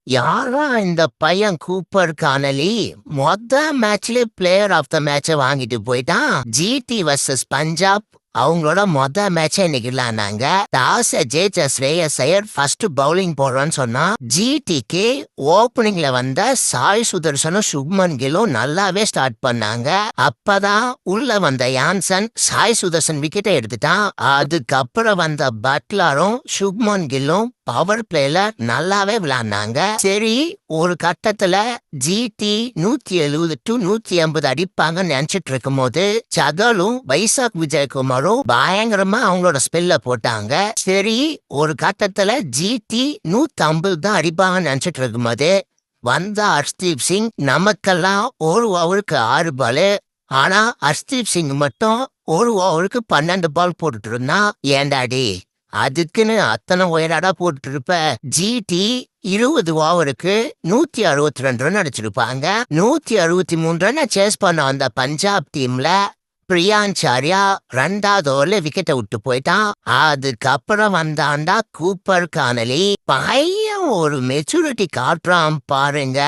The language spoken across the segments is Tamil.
யாரா இந்த பையன் கூப்பர் கானலி மேட்ச்லயே பிளேயர் ஆஃப் த மேட்ச வாங்கிட்டு போயிட்டான். ஜிடி வர்சஸ் பஞ்சாப் அவங்களோட மேட்ச இன்னைக்கு விளையாண்டாங்க. டாஸ ஜெயிச்ச ஸ்ரேயஸ் ஐயர் ஃபர்ஸ்ட் பவுலிங் போடுறோன்னு சொன்னா ஜிடிக்கு ஓப்பனிங்ல வந்த சாய் சுதர்சனும் சுப்மன் கில்லும் நல்லாவே ஸ்டார்ட் பண்ணாங்க. அப்பதான் உள்ள வந்த யான்சன் சாய் சுதர்சன் விக்கெட்டை எடுத்துட்டான். அதுக்கப்புறம் வந்த பட்லரும் சுப்மன் கில்லும் பவர் பிளேல நல்லாவே விளையாண்டாங்க. சரி, ஒரு கட்டத்துல ஜிடி 170 to 180 அடிப்பாங்கன்னு நினைச்சிட்டு இருக்கும் போது சகலும் வைசாக் விஜயகுமாரும் பயங்கரமா அவங்களோட ஸ்பெல்ல போட்டாங்க. சரி, ஒரு கட்டத்துல ஜிடி 150 தான் அடிப்பாங்கன்னு நினைச்சிட்டு இருக்கும் போது வந்த ஹர்ஷ்தீப் சிங் நமக்கெல்லாம் ஒரு ஓவருக்கு 6 பாலு. ஆனா ஹர்ஷ்தீப் சிங் மட்டும் ஒரு ஓவருக்கு 12 பால் போட்டுட்டு இருந்தான். ஏண்டாடி அதுக்குன்னு அத்தனை உயராடா போட்டு இருப்ப? ஜிடி 20 ஓவருக்கு 162 ரன் அடிச்சிருப்பாங்க. 163 ரன் சேஸ் பண்ண அந்த பஞ்சாப் டீம்ல பிரியான்சாரியா 2வது ஓவர்ல விக்கெட்டை விட்டு போயிட்டான். அதுக்கப்புறம் வந்தாண்டா கூப்பர் கானலி. பையன் ஒரு மெச்சூரிட்டி காட்டுறான் பாருங்க.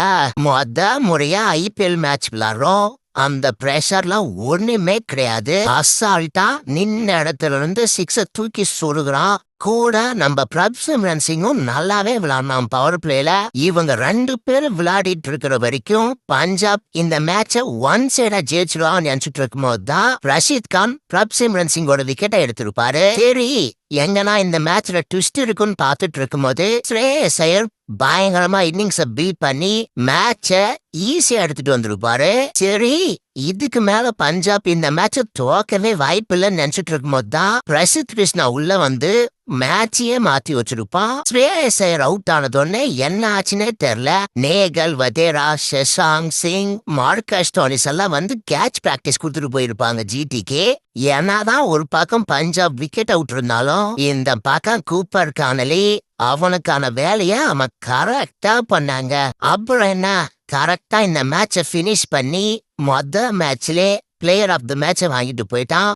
முறையா ஐபிஎல் மேட்ச் விளையாடுறோம். அந்த பிரஷர்லாம் ஒண்ணுமே கிடையாது. அசால்ட்டா நின்ன இடத்துல இருந்து 6 தூக்கி சொருகிறான். கூட நம்ம பிரப்சிம்ரன் சிங்கும் நல்லாவே விளையாடலாம் பவர் பிளேல. இவங்க 2 பேரும் விளையாடிட்டு இருக்கிற வரைக்கும் பஞ்சாப் இந்த மேட்ச ஒன் சைடா ஜெயிச்சிருவான்னு நினைச்சிட்டு இருக்கும் போதுதான் ரஷீத் கான் பிரப்சிம்ரன் சிங்கோட விக்கெட்டை எடுத்திருப்பாரு. சரி, எங்கன்னா இந்த மேட்ச்ல ட்விஸ்ட் இருக்குன்னு பாத்துட்டு இருக்கும் போது ஸ்ரேயஸ் ஐயர் பயங்கரமா இன்னிங்ஸ பீட் பண்ணி மேட்ச ஈஸியா எடுத்துட்டு வந்திருப்பாரு. சரி, இதுக்கு மேல பஞ்சாப் இந்த மேட்ச தோக்கவே வாய்ப்பு இல்லைன்னு நினைச்சிட்டு இருக்கும் போதுதான் பிரசித் கிருஷ்ணா உள்ள வந்து மேட்சையே மாத்தி வச்சிருப்பான். ஸ்ரேயஸ் ஐயர் அவுட் ஆனதோடனே என்ன ஆச்சுன்னே தெரியல. நேகல், வதேரா, ஷஷாங் சிங், மார்க்கஸ் டோனிஸ் எல்லாம் வந்து கேட்ச் பிராக்டிஸ் கொடுத்துட்டு போயிருப்பாங்க ஜிடிக்கு. ஏன்னாதான் ஒரு பக்கம் பஞ்சாப் விக்கெட் அவுட் இருந்தாலும் இந்த பக்கம் கூப்பர் கானலி அவனுக்கான வேலைய அவன் கரெக்டா பண்ணாங்க. அப்புறம் என்ன, கரெக்டா இந்த மேட்ச பினிஷ் பண்ணி மேட்ச்லயே பிளேயர் ஆஃப் த மேட்ச வாங்கிட்டு போயிட்டான்.